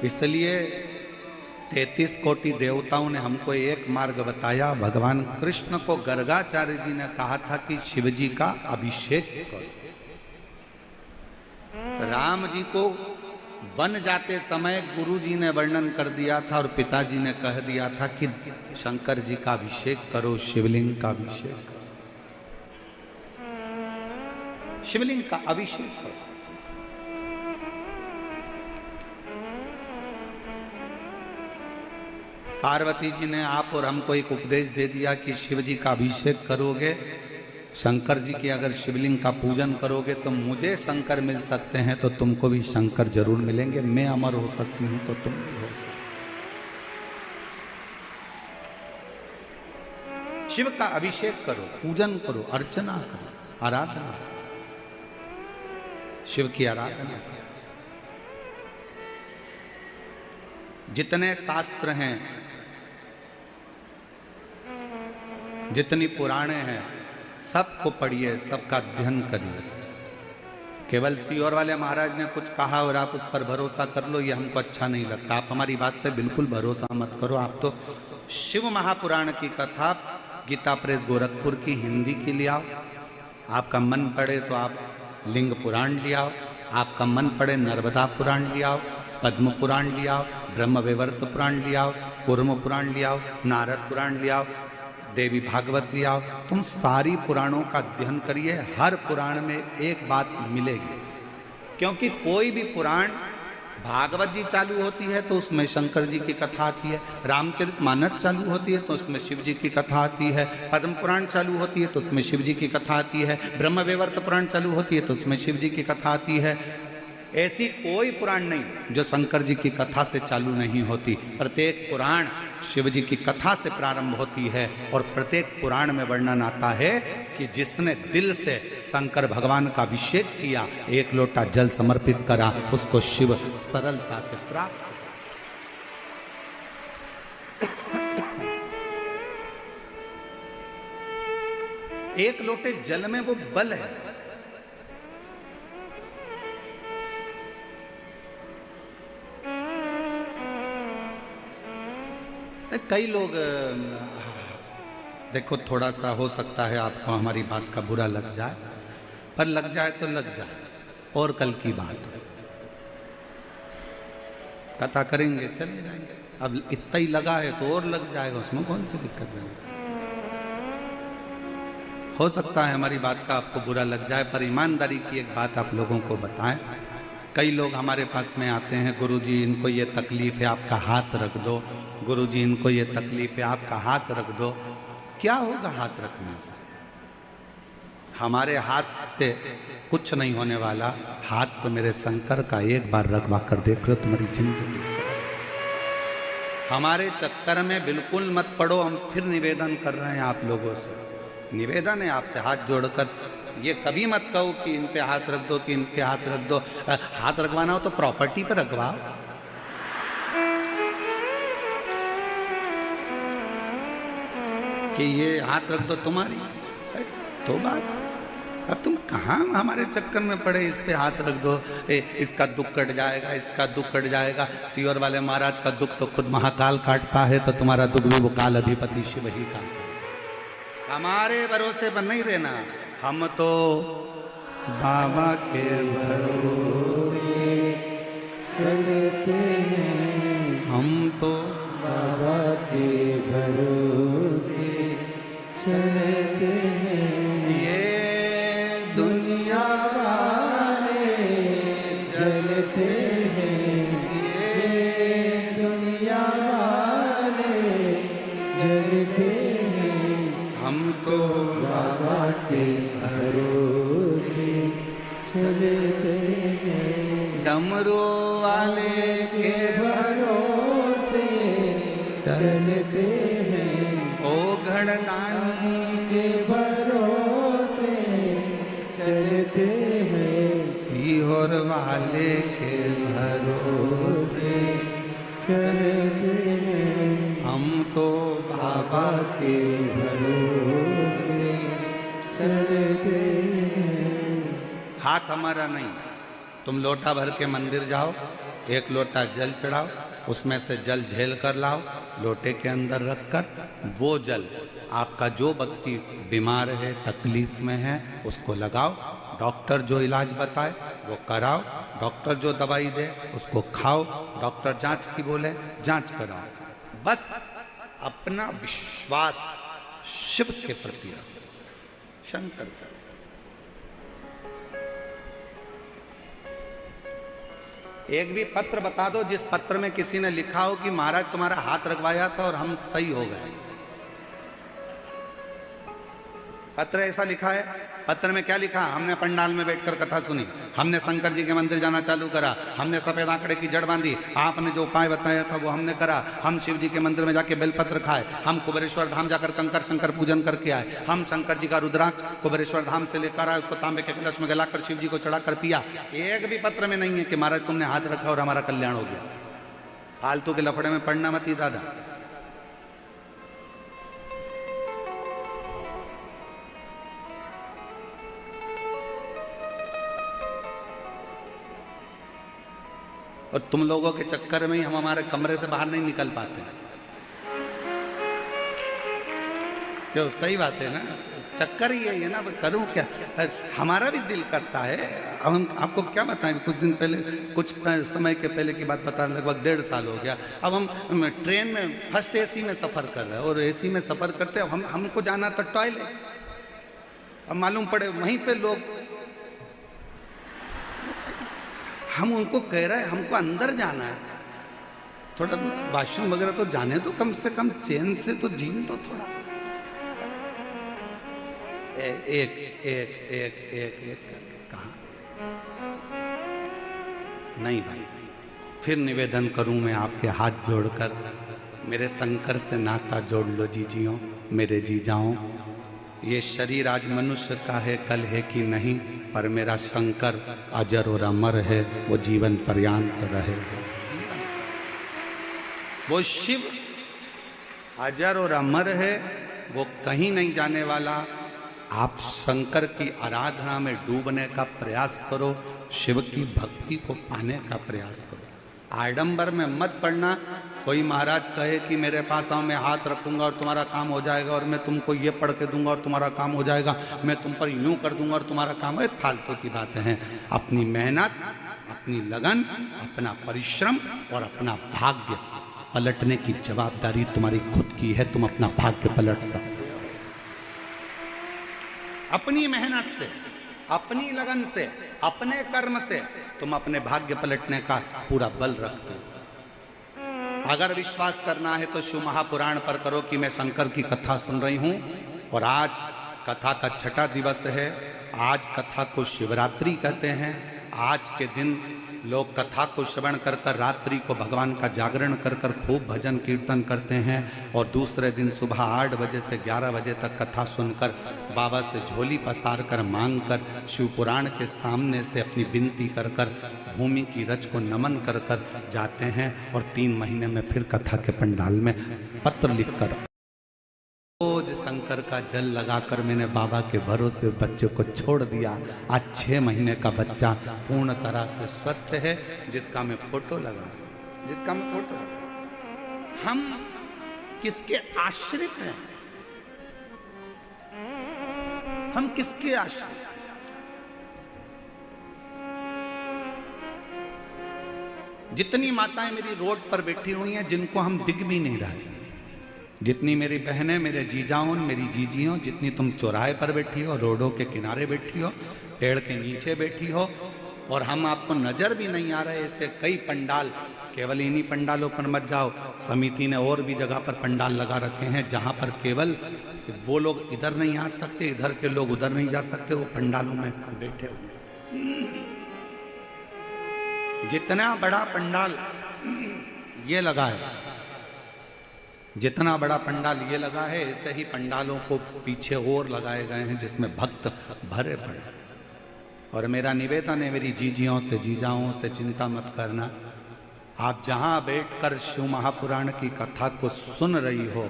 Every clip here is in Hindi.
इसलिए 33 कोटि देवताओं ने हमको एक मार्ग बताया। भगवान कृष्ण को गर्गाचार्य जी ने कहा था कि शिव जी का अभिषेक करो। राम जी को वन जाते समय गुरु जी ने वर्णन कर दिया था और पिताजी ने कह दिया था कि शंकर जी का अभिषेक करो, शिवलिंग का अभिषेक करो, शिवलिंग का अभिषेक करो। पार्वती जी ने आप और हमको एक उपदेश दे दिया कि शिव जी का अभिषेक करोगे, शंकर जी की अगर शिवलिंग का पूजन करोगे तो मुझे शंकर मिल सकते हैं, तो तुमको भी शंकर जरूर मिलेंगे। मैं अमर हो सकती हूं तो तुम भी हो सकते। शिव का अभिषेक करो, पूजन करो, अर्चना करो, आराधना, शिव की आराधना करो। जितने शास्त्र हैं, जितनी पुराणे हैं, सबको पढ़िए, सबका अध्ययन करिए। केवल सीहोर वाले महाराज ने कुछ कहा और आप उस पर भरोसा कर लो, ये हमको अच्छा नहीं लगता। आप हमारी बात पे बिल्कुल भरोसा मत करो। आप तो शिव महापुराण की कथा गीता प्रेस गोरखपुर की हिंदी की ले आओ। आपका मन पड़े तो आप लिंग पुराण ले आओ, आपका मन पड़े नर्मदा पुराण ले आओ, पद्म पुराण ले आओ, ब्रह्म वैवर्त पुराण ले आओ, कूर्म पुराण ले आओ, नारद पुराण ले आओ, देवी भागवत ले आओ। तुम सारी पुराणों का अध्ययन करिए, हर पुराण में एक बात मिलेगी। क्योंकि कोई भी पुराण, भागवत जी चालू होती है तो उसमें शंकर जी की कथा आती है, रामचरितमानस चालू होती है तो उसमें शिव जी की कथा आती है, पद्म पुराण चालू होती है तो उसमें शिव जी की कथा आती है, ब्रह्म वैवर्त पुराण चालू होती है तो उसमें शिव जी की कथा आती है। ऐसी कोई पुराण नहीं जो शंकर जी की कथा से चालू नहीं होती। प्रत्येक पुराण शिव जी की कथा से प्रारंभ होती है और प्रत्येक पुराण में वर्णन आता है कि जिसने दिल से शंकर भगवान का अभिषेक किया, एक लोटा जल समर्पित करा, उसको शिव सरलता से प्राप्त। एक लोटे जल में वो बल है। कई लोग, देखो थोड़ा सा हो सकता है आपको हमारी बात का बुरा लग जाए, पर लग जाए तो लग जाए, और कल की बात है। कथा करेंगे, चले जाएंगे। अब इतना ही लगा है तो और लग जाएगा, उसमें कौन सी दिक्कत नहीं। हो सकता है हमारी बात का आपको बुरा लग जाए, पर ईमानदारी की एक बात आप लोगों को बताएं। कई लोग हमारे पास में आते हैं, गुरुजी इनको ये तकलीफ है, आपका हाथ रख दो। गुरुजी इनको ये तकलीफ है, आपका हाथ रख दो। क्या होगा हाथ रखने से? हमारे हाथ से कुछ नहीं होने वाला। हाथ तो मेरे शंकर का एक बार रखवा कर देख लो, तुम्हारी जिंदगी से। हमारे चक्कर में बिल्कुल मत पड़ो। हम फिर निवेदन कर रहे हैं आप लोगों से, निवेदन है आपसे हाथ जोड़कर। ये कभी मत कहो कि इन पे हाथ रख दो, कि इन पे हाथ रख दो। हाथ रखवाना हो तो प्रॉपर्टी पे रखवाओ। कि ये हाथ रख दो तुम्हारी तो बात। अब तुम कहाँ हमारे चक्कर में पड़े, इस पे हाथ रख दो, इसका दुख कट जाएगा, इसका दुख कट जाएगा। सीहोर वाले महाराज का दुख तो खुद महाकाल काटता है, तो तुम्हारा दुख भी वो काल अधिपति शिव ही का। हमारे भरोसे पर नहीं रहना। हम तो बाबा के भरोसे चलते हैं, हम तो बाबा के भरोसे चलते हैं। ये दुनिया वाले चलते हैं, ये दुनिया वाले चलते हैं। हम तो बाबा के भरोसे चलते हैं। डमरू वाले के भरोसे चलते हैं। ओ घड़दानी के भरोसे चलते हैं। सीहोर वाले के भरोसे चलते हैं। हम तो बाबा के भरोसे चलते हैं। हाथ हमारा नहीं, तुम लोटा भर के मंदिर जाओ, एक लोटा जल चढ़ाओ, उसमें से जल झेल कर लाओ, लोटे के अंदर रखकर वो जल आपका जो व्यक्ति बीमार है, तकलीफ में है, उसको लगाओ। डॉक्टर जो इलाज बताए वो कराओ, डॉक्टर जो दवाई दे उसको खाओ, डॉक्टर जांच की बोले जांच कराओ। बस अपना विश्वास शिव के प्रति रखो, शंकर का। एक भी पत्र बता दो जिस पत्र में किसी ने लिखा हो कि महाराज तुम्हारा हाथ रखवाया था और हम सही हो गए। पत्र ऐसा लिखा है? पत्र में क्या लिखा? हमने पंडाल में बैठकर कथा सुनी, हमने शंकर जी के मंदिर जाना चालू करा, हमने सफेद आंकड़े की जड़ बांधी, आपने जो उपाय बताया था वो हमने करा, हम शिव जी के मंदिर में जाके बेलपत्र खाए, हम कुबेरेश्वर धाम जाकर कंकर शंकर पूजन करके आए, हम शंकर जी का रुद्राक्ष कुबेरेश्वर धाम से लेकर आए, उसको तांबे के कलश में गलाकर शिव जी को चढ़ाकर पिया। एक भी पत्र में नहीं है कि महाराज तुमने हाथ रखा और हमारा कल्याण हो गया। फालतू के लफड़े में पढ़ना मत ही दादा। और तुम लोगों के चक्कर में ही हम हमारे कमरे से बाहर नहीं निकल पाते। क्यों? सही बात है ना, चक्कर ही यही है ना। करूं क्या? हमारा भी दिल करता है। अब हम आपको क्या बताएं, कुछ दिन पहले, कुछ समय के पहले की बात बता, लगभग 1.5 साल हो गया। अब हम ट्रेन में फर्स्ट एसी में सफ़र कर रहे हैं और एसी में सफ़र करते हमको जाना था टॉयलेट। अब मालूम पड़े वहीं पे लोग, हम उनको कह रहे हैं हमको अंदर जाना है, थोड़ा वॉशरूम वगैरह तो जाने दो, कम से कम चैन से तो जीन दो थोड़ा। एक एक एक एक एक एक करके कहा नहीं भाई। फिर निवेदन करूं मैं आपके हाथ जोड़कर, मेरे शंकर से नाता जोड़ लो जीजियों, मेरे जी जाओ। ये शरीर आज मनुष्य का है, कल है कि नहीं, पर मेरा शंकर अजर और अमर है, वो जीवन पर्यंत रहे। वो शिव अजर और अमर है, वो कहीं नहीं जाने वाला। आप शंकर की आराधना में डूबने का प्रयास करो, शिव की भक्ति को पाने का प्रयास करो। आडंबर में मत पड़ना। कोई महाराज कहे कि मेरे पास आओ, मैं हाथ रखूंगा और तुम्हारा काम हो जाएगा, और मैं तुमको ये पढ़ के दूंगा और तुम्हारा काम हो जाएगा, मैं तुम पर यूं कर दूंगा और तुम्हारा काम हो। फालतू की बातें हैं। अपनी मेहनत, अपनी लगन, अपना परिश्रम और अपना भाग्य पलटने की जवाबदारी तुम्हारी खुद की है। तुम अपना भाग्य पलट सकते हो अपनी मेहनत से, अपनी लगन से, अपने कर्म से। तुम अपने भाग्य पलटने का पूरा बल रखते हो। अगर विश्वास करना है तो शिव महापुराण पर करो कि मैं शंकर की कथा सुन रही हूं। और आज कथा का 6ठा दिवस है। आज कथा को शिवरात्रि कहते हैं। आज के दिन लोग कथा को श्रवण कर कर रात्रि को भगवान का जागरण कर कर खूब भजन कीर्तन करते हैं। और दूसरे दिन सुबह 8 बजे से 11 बजे तक कथा सुनकर बाबा से झोली पसार कर मांग कर शिव पुराण के सामने से अपनी विनती कर कर भूमि की रज को नमन कर कर जाते हैं। और 3 महीने में फिर कथा के पंडाल में पत्र लिखकर रोज शंकर का जल लगाकर मैंने बाबा के भरोसे बच्चे को छोड़ दिया। आज 6 महीने का बच्चा पूर्ण तरह से स्वस्थ है, जिसका मैं फोटो लगा, हम किसके आश्रित हैं? हम किसके आश्रित? जितनी माताएं मेरी रोड पर बैठी हुई हैं, जिनको हम दिख भी नहीं रहे, जितनी मेरी बहनें, मेरे जीजाओं, मेरी जीजियों, जितनी तुम चौराहे पर बैठी हो, रोडों के किनारे बैठी हो, पेड़ के नीचे बैठी हो, और हम आपको नजर भी नहीं आ रहे। ऐसे कई पंडाल, केवल इन्हीं पंडालों पर मत जाओ। समिति ने और भी जगह पर पंडाल लगा रखे हैं जहां पर केवल वो लोग इधर नहीं आ सकते, इधर के लोग उधर नहीं जा सकते, वो पंडालों में बैठे हुए। जितना बड़ा पंडाल ये लगा है, जितना बड़ा पंडाल ये लगा है, ऐसे ही पंडालों को पीछे और लगाए गए हैं जिसमें भक्त भरे पड़े। और मेरा निवेदन है मेरी जीजियों से, जीजाओं से, चिंता मत करना। आप जहां बैठकर शिव महापुराण की कथा को सुन रही हो,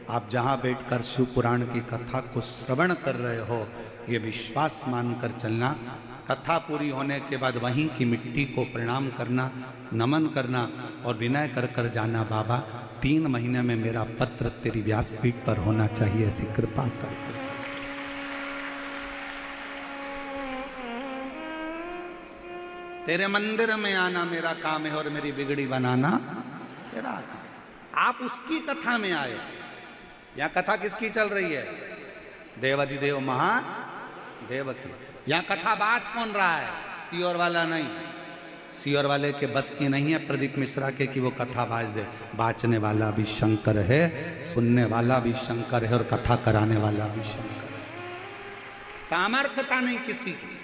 आप जहां बैठकर शिव पुराण की कथा को श्रवण कर रहे हो, ये विश्वास मानकर चलना, कथा पूरी होने के बाद वहीं की मिट्टी को प्रणाम करना, नमन करना और विनय कर कर जाना, बाबा 3 महीने में मेरा पत्र तेरी व्यासपीठ पर होना चाहिए, ऐसी कृपा कर। तेरे मंदिर में आना मेरा काम है और मेरी बिगड़ी बनाना तेरा काम। आप उसकी कथा में आए। यहां कथा किसकी चल रही है? देवाधिदेव महादेव की। यहां कथा बाज कौन रहा है? सियोर वाला नहीं। सियोर वाले के बस की नहीं है प्रदीप मिश्रा के कि वो कथा बाज दे। बाचने वाला भी शंकर है, सुनने वाला भी शंकर है और कथा कराने वाला भी शंकर है। सामर्थ्यता नहीं किसी की।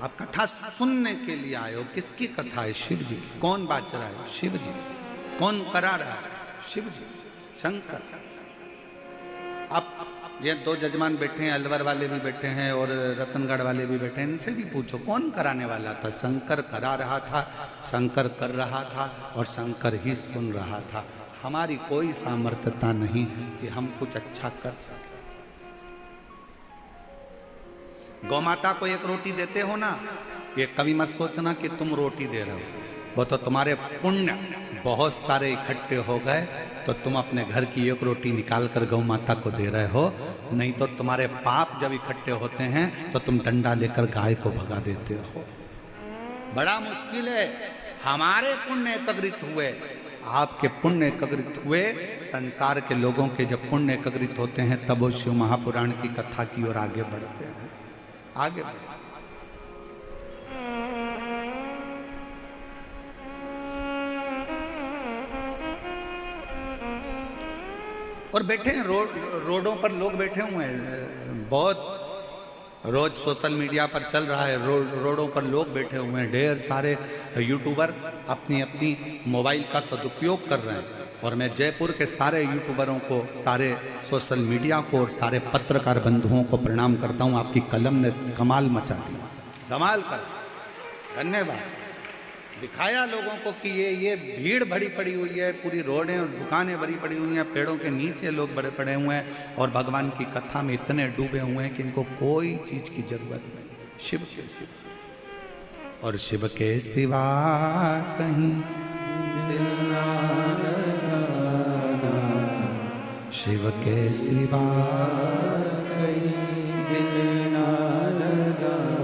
आप कथा सुनने के लिए आए हो। किसकी कथा है? शिव जी की। कौन बाच रहा है? शिव जी। कौन करा रहा है? शिव जी, शंकर। अब ये 2 जजमान बैठे हैं, अलवर वाले भी बैठे हैं और रतनगढ़ वाले भी बैठे हैं, इनसे भी पूछो कौन कराने वाला था? शंकर करा रहा था, शंकर कर रहा था और शंकर ही सुन रहा था। हमारी कोई सामर्थ्यता नहीं कि हम कुछ अच्छा कर सकें। गौ माता को 1 रोटी देते हो ना, ये कभी मत सोचना कि तुम रोटी दे रहे हो, वो तो तुम्हारे पुण्य बहुत सारे इकट्ठे हो गए तो तुम अपने घर की 1 रोटी निकाल कर गौ माता को दे रहे हो। नहीं तो तुम्हारे पाप जब इकट्ठे होते हैं तो तुम डंडा लेकर गाय को भगा देते हो। बड़ा मुश्किल है। हमारे पुण्य एकत्रित हुए, आपके पुण्य एकत्रित हुए, संसार के लोगों के जब पुण्य एकत्रित होते हैं तब वो शिव महापुराण की कथा की ओर आगे बढ़ते हैं। आगे और बैठे हैं रोडों पर लोग बैठे हुए हैं। बहुत रोज सोशल मीडिया पर चल रहा है, रोडों पर लोग बैठे हुए हैं। ढेर सारे यूट्यूबर अपनी अपनी मोबाइल का सदुपयोग कर रहे हैं। और मैं जयपुर के सारे यूट्यूबरों को, सारे सोशल मीडिया को और सारे पत्रकार बंधुओं को प्रणाम करता हूं। आपकी कलम ने कमाल मचा दिया, कमाल कर। धन्यवाद। दिखाया लोगों को कि ये भीड़ भरी पड़ी हुई है, पूरी रोडें और दुकानें भरी पड़ी हुई हैं, पेड़ों के नीचे लोग बड़े पड़े हुए हैं और भगवान की कथा में इतने डूबे हुए हैं कि इनको कोई चीज की जरूरत नहीं। शिव के सिवा और शिव के सिवा कहीं दिल ना लगाना, शिव के सिवा कहीं दिल ना लगाना,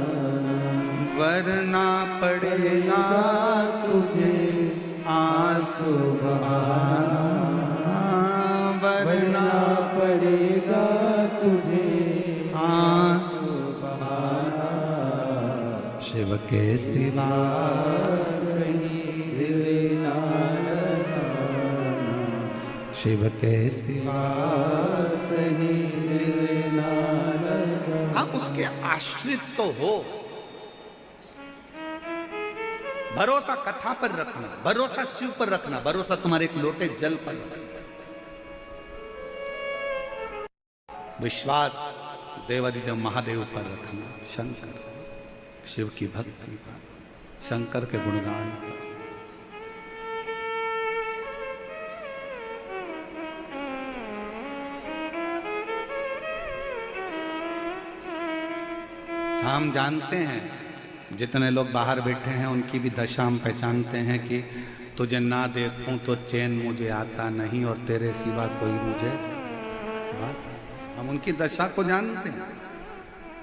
वरना पड़ेगा तुझे आंसू बहाना, वरना पड़ेगा तुझे आंसू बहाना, शिव के सिवा कहीं दिल ना लगाना, शिव के सिवा कहीं दिल ना लगाना। आप उसके आश्रित तो हो। भरोसा कथा पर रखना, भरोसा शिव पर रखना, भरोसा तुम्हारे एक लोटे जल पर रखना। विश्वास देवाधिदेव महादेव पर रखना, शंकर, शिव की भक्ति पर, शंकर के गुणगान पर। हम जानते हैं जितने लोग बाहर बैठे हैं उनकी भी दशा हम पहचानते हैं कि तुझे ना देखूं तो चैन मुझे आता नहीं और तेरे सिवा कोई मुझे। हम उनकी दशा को जानते हैं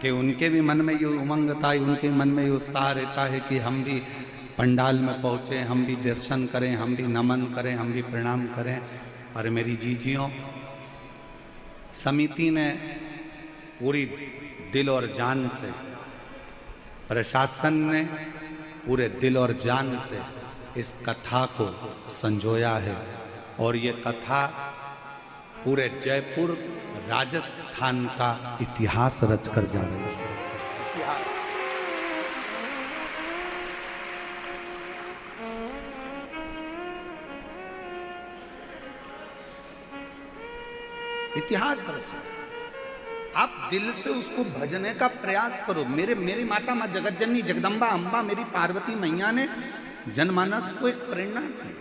कि उनके भी मन में ये उमंग था, उनके मन में ये उत्साह रहता है कि हम भी पंडाल में पहुँचे, हम भी दर्शन करें, हम भी नमन करें, हम भी प्रणाम करें। और मेरी जीजियों, समिति ने पूरी दिल और जान से, प्रशासन ने पूरे दिल और जान से इस कथा को संजोया है और ये कथा पूरे जयपुर राजस्थान का इतिहास रचकर जा रही है। इतिहास रचा। आप दिल से उसको भजने का प्रयास करो। मेरी माता माँ जगतजननी जगदम्बा अम्बा मेरी पार्वती मैया ने जनमानस को एक प्रेरणा दी।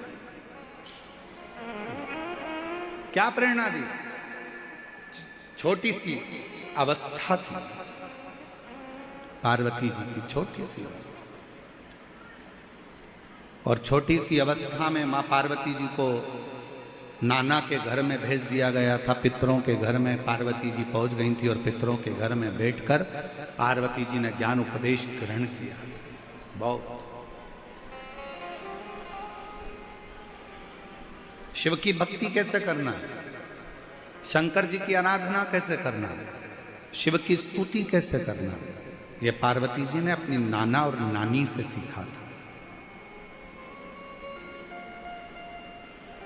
क्या प्रेरणा दी? छोटी सी अवस्था थी पार्वती जी की, छोटी सी अवस्था। और छोटी सी अवस्था में माँ पार्वती जी को नाना के घर में भेज दिया गया था। पितरों के घर में पार्वती जी पहुंच गई थी और पितरों के घर में बैठकर पार्वती जी ने ज्ञान उपदेश ग्रहण किया। बहुत शिव की भक्ति कैसे करना है, शंकर जी की आराधना कैसे करना है, शिव की स्तुति कैसे करना है, ये पार्वती जी ने अपनी नाना और नानी से सीखा था।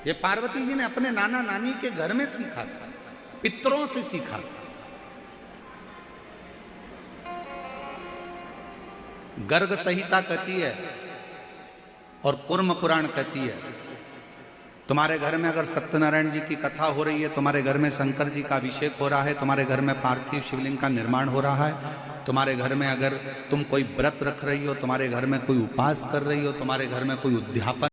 ये पार्वती जी ने अपने नाना नानी के घर में सीखा था, पितरों से सीखा था। गर्ग संहिता कहती है और कूर्म पुराण कहती है, तुम्हारे घर में अगर सत्यनारायण जी की कथा हो रही है, तुम्हारे घर में शंकर जी का अभिषेक हो रहा है, तुम्हारे घर में पार्थिव शिवलिंग का निर्माण हो रहा है, तुम्हारे घर में अगर तुम कोई व्रत रख रही हो, तुम्हारे घर में कोई उपास कर रही हो, तुम्हारे घर में कोई उद्यापन